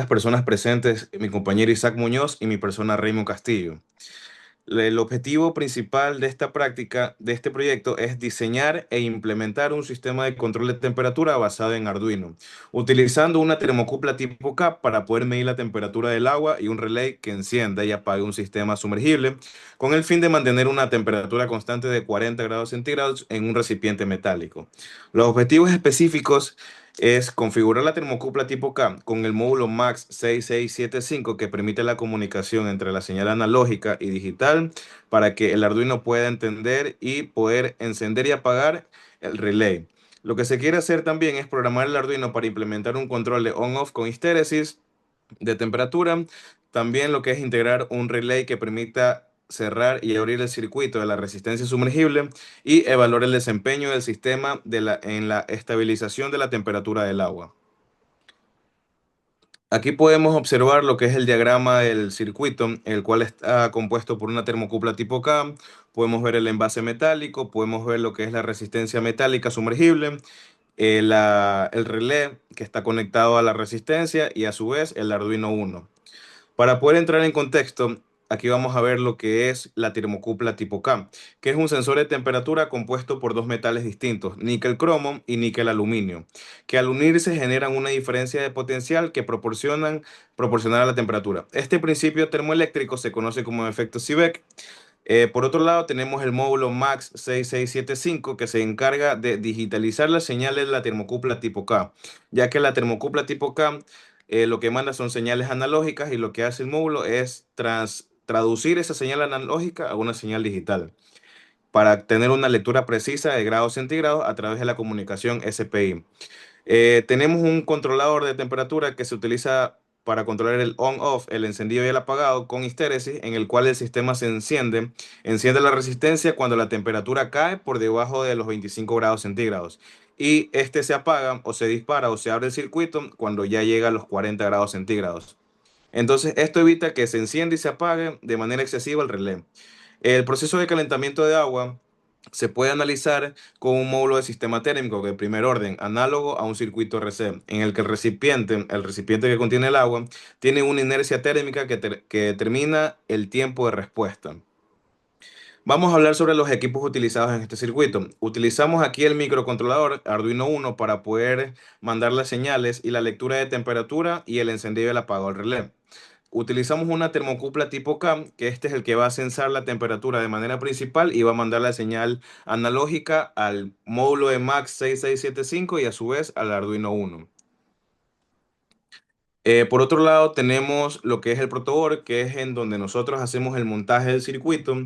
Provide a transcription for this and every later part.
Las personas presentes, mi compañero Isaac Muñoz y mi persona Raymond Castillo. El objetivo principal de esta práctica, de este proyecto, es diseñar e implementar un sistema de control de temperatura basado en Arduino, utilizando una termocupla tipo K para poder medir la temperatura del agua y un relay que encienda y apague un sistema sumergible, con el fin de mantener una temperatura constante de 40 grados centígrados en un recipiente metálico. Los objetivos específicos es configurar la termocupla tipo K con el módulo MAX 6675 que permite la comunicación entre la señal analógica y digital para que el Arduino pueda entender y poder encender y apagar el relay. Lo que se quiere hacer también es programar el Arduino para implementar un control de on-off con histéresis de temperatura. También lo que es integrar un relay que permita cerrar y abrir el circuito de la resistencia sumergible y evaluar el desempeño del sistema en la estabilización de la temperatura del agua. Aquí podemos observar lo que es el diagrama del circuito, el cual está compuesto por una termocupla tipo K. Podemos ver el envase metálico, podemos ver lo que es la resistencia metálica sumergible, el relé que está conectado a la resistencia y a su vez el Arduino Uno. Para poder entrar en contexto, aquí vamos a ver lo que es la termocupla tipo K, que es un sensor de temperatura compuesto por dos metales distintos, níquel cromo y níquel aluminio, que al unirse generan una diferencia de potencial que proporcionar a la temperatura. Este principio termoeléctrico se conoce como efecto Seebeck. Por otro lado, tenemos el módulo MAX 6675 que se encarga de digitalizar las señales de la termocupla tipo K, ya que la termocupla tipo K lo que manda son señales analógicas y lo que hace el módulo es traducir esa señal analógica a una señal digital para tener una lectura precisa de grados centígrados a través de la comunicación SPI. Tenemos un controlador de temperatura que se utiliza para controlar el on-off, el encendido y el apagado con histéresis, en el cual el sistema enciende la resistencia cuando la temperatura cae por debajo de los 25 grados centígrados. Y este se apaga o se dispara o se abre el circuito cuando ya llega a los 40 grados centígrados. Entonces, esto evita que se encienda y se apague de manera excesiva el relé. El proceso de calentamiento de agua se puede analizar con un módulo de sistema térmico de primer orden, análogo a un circuito RC, en el que el recipiente que contiene el agua, tiene una inercia térmica que determina el tiempo de respuesta. Vamos a hablar sobre los equipos utilizados en este circuito. Utilizamos aquí el microcontrolador Arduino Uno para poder mandar las señales y la lectura de temperatura y el encendido y el apagado del relé. Utilizamos una termocupla tipo K, que este es el que va a sensar la temperatura de manera principal y va a mandar la señal analógica al módulo de MAX 6675 y a su vez al Arduino Uno. Por otro lado, tenemos lo que es el protoboard, que es en donde nosotros hacemos el montaje del circuito.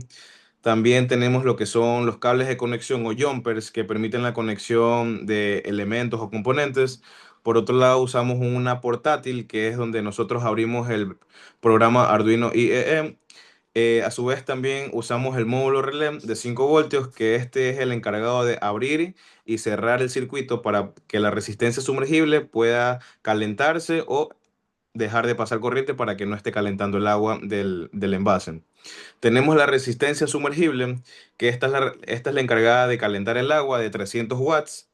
También tenemos lo que son los cables de conexión o jumpers que permiten la conexión de elementos o componentes. Por otro lado, usamos una portátil que es donde nosotros abrimos el programa Arduino IEE. A su vez también usamos el módulo relé de 5 voltios que este es el encargado de abrir y cerrar el circuito para que la resistencia sumergible pueda calentarse o dejar de pasar corriente para que no esté calentando el agua del envase. Tenemos la resistencia sumergible, que esta es la encargada de calentar el agua de 300 watts.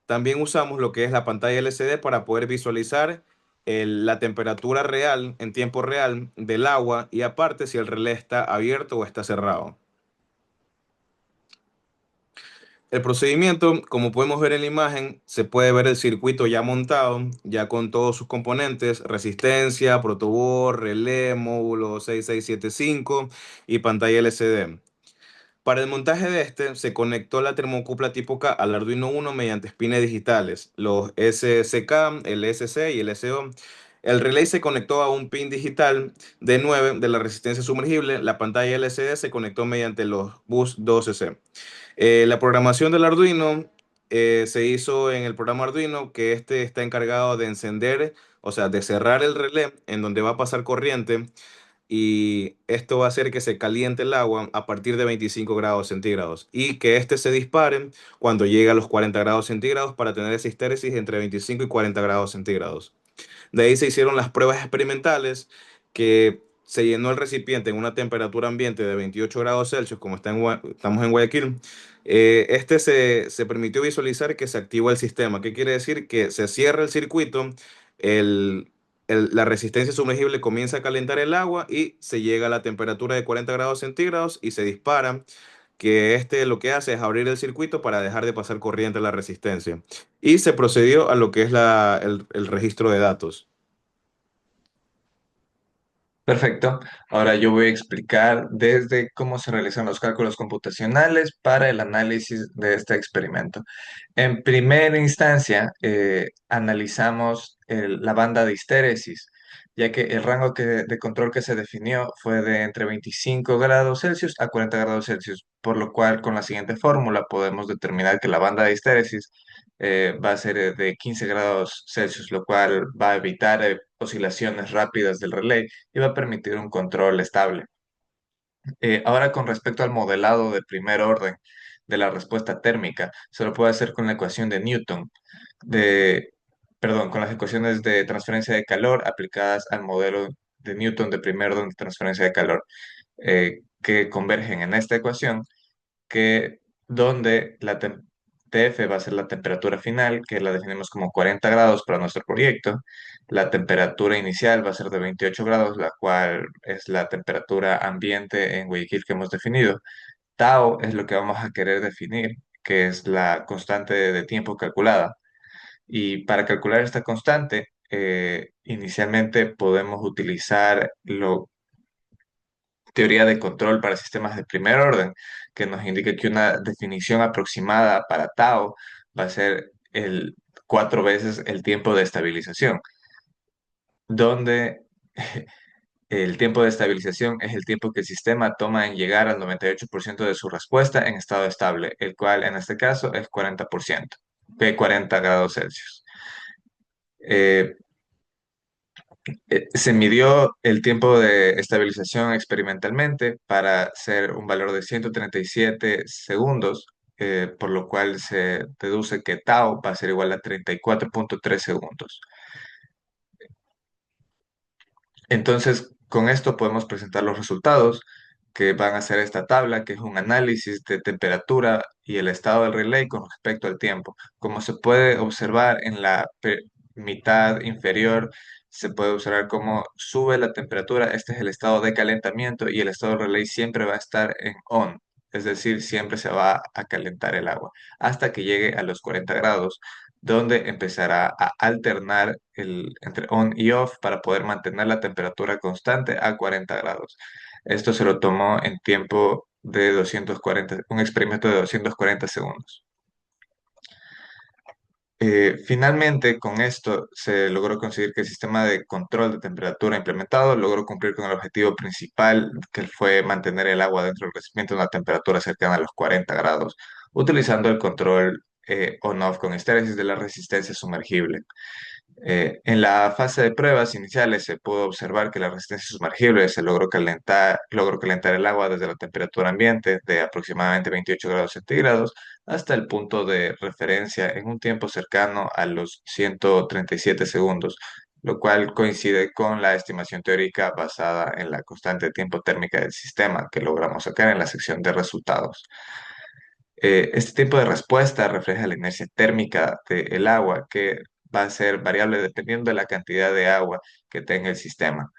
También usamos lo que es la pantalla LCD para poder visualizar la temperatura real en tiempo real del agua y aparte si el relé está abierto o está cerrado. El procedimiento, como podemos ver en la imagen, se puede ver el circuito ya montado, ya con todos sus componentes, resistencia, protoboard, relé, módulo 6675 y pantalla LCD. Para el montaje de este, se conectó la termocupla tipo K al Arduino Uno mediante pines digitales, los SCK, el SC y el SO. El relay se conectó a un pin digital de 9 de la resistencia sumergible. La pantalla LCD se conectó mediante los bus 12C. La programación del Arduino se hizo en el programa Arduino, que este está encargado de encender, o sea, de cerrar el relé en donde va a pasar corriente y esto va a hacer que se caliente el agua a partir de 25 grados centígrados y que este se dispare cuando llegue a los 40 grados centígrados para tener esa histéresis entre 25 y 40 grados centígrados. De ahí se hicieron las pruebas experimentales que se llenó el recipiente en una temperatura ambiente de 28 grados Celsius, como estamos en Guayaquil. Se permitió visualizar que se activó el sistema. ¿Qué quiere decir? Que se cierra el circuito, la resistencia sumergible comienza a calentar el agua y se llega a la temperatura de 40 grados centígrados y se dispara, que este lo que hace es abrir el circuito para dejar de pasar corriente a la resistencia. Y se procedió a lo que es el registro de datos. Perfecto. Ahora yo voy a explicar desde cómo se realizan los cálculos computacionales para el análisis de este experimento. En primera instancia, analizamos la banda de histéresis, ya que el rango de control que se definió fue de entre 25 grados Celsius a 40 grados Celsius, por lo cual con la siguiente fórmula podemos determinar que la banda de histéresis va a ser de 15 grados Celsius, lo cual va a evitar oscilaciones rápidas del relé y va a permitir un control estable. Ahora, con respecto al modelado de primer orden de la respuesta térmica, se lo puede hacer con la ecuación de Newton, de, perdón, con las ecuaciones de transferencia de calor aplicadas al modelo de Newton de primer orden de transferencia de calor, que convergen en esta ecuación, que donde TF va a ser la temperatura final, que la definimos como 40 grados para nuestro proyecto. La temperatura inicial va a ser de 28 grados, la cual es la temperatura ambiente en Guayaquil que hemos definido. Tau es lo que vamos a querer definir, que es la constante de tiempo calculada. Y para calcular esta constante, inicialmente podemos utilizar lo teoría de control para sistemas de primer orden, que nos indica que una definición aproximada para tau va a ser cuatro veces el tiempo de estabilización, donde el tiempo de estabilización es el tiempo que el sistema toma en llegar al 98% de su respuesta en estado estable, el cual en este caso es 40%, de 40 grados Celsius. Eh, Se midió el tiempo de estabilización experimentalmente para ser un valor de 137 segundos, por lo cual se deduce que tau va a ser igual a 34,3 segundos. Entonces, con esto podemos presentar los resultados que van a ser esta tabla, que es un análisis de temperatura y el estado del relay con respecto al tiempo. Como se puede observar en la mitad inferior, se puede observar cómo sube la temperatura. Este es el estado de calentamiento y el estado del relay siempre va a estar en on, es decir, siempre se va a calentar el agua hasta que llegue a los 40 grados, donde empezará a alternar entre on y off para poder mantener la temperatura constante a 40 grados. Esto se lo tomó en tiempo de 240, un experimento de 240 segundos. Finalmente, con esto se logró conseguir que el sistema de control de temperatura implementado logró cumplir con el objetivo principal, que fue mantener el agua dentro del recipiente a una temperatura cercana a los 40 grados, utilizando el control on-off con histéresis de la resistencia sumergible. En la fase de pruebas iniciales se pudo observar que la resistencia sumergible se logró calentar el agua desde la temperatura ambiente de aproximadamente 28 grados centígrados hasta el punto de referencia en un tiempo cercano a los 137 segundos, lo cual coincide con la estimación teórica basada en la constante de tiempo térmica del sistema que logramos sacar en la sección de resultados. Este tiempo de respuesta refleja la inercia térmica del agua, que va a ser variable dependiendo de la cantidad de agua que tenga el sistema.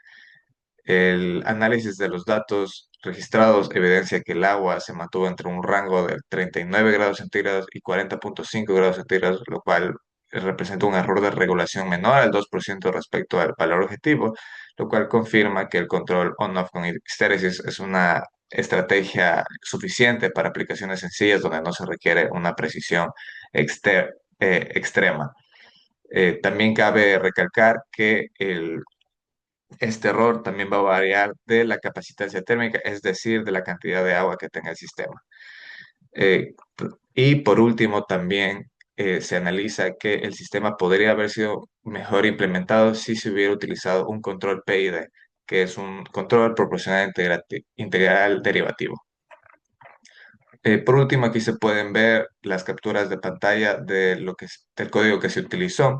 El análisis de los datos registrados evidencia que el agua se mantuvo entre un rango de 39 grados centígrados y 40,5 grados centígrados, lo cual representa un error de regulación menor al 2% respecto al valor objetivo, lo cual confirma que el control on-off con histéresis es una estrategia suficiente para aplicaciones sencillas donde no se requiere una precisión extrema. También cabe recalcar que este error también va a variar de la capacitancia térmica, es decir, de la cantidad de agua que tenga el sistema. Eh, y por último, también se analiza que el sistema podría haber sido mejor implementado si se hubiera utilizado un control PID, que es un control proporcional integral derivativo. Por último, aquí se pueden ver las capturas de pantalla del código que se utilizó.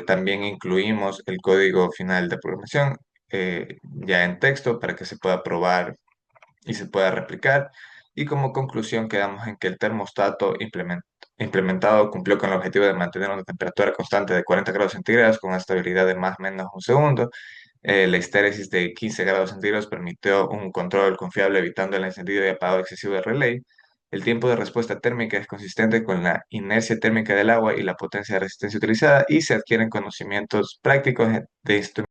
También incluimos el código final de programación ya en texto para que se pueda probar y se pueda replicar. Y como conclusión quedamos en que el termostato implementado cumplió con el objetivo de mantener una temperatura constante de 40 grados centígrados con una estabilidad de más o menos un segundo. La histéresis de 15 grados centígrados permitió un control confiable evitando el encendido y apagado excesivo del relay. El tiempo de respuesta térmica es consistente con la inercia térmica del agua y la potencia de resistencia utilizada y se adquieren conocimientos prácticos de instrumentos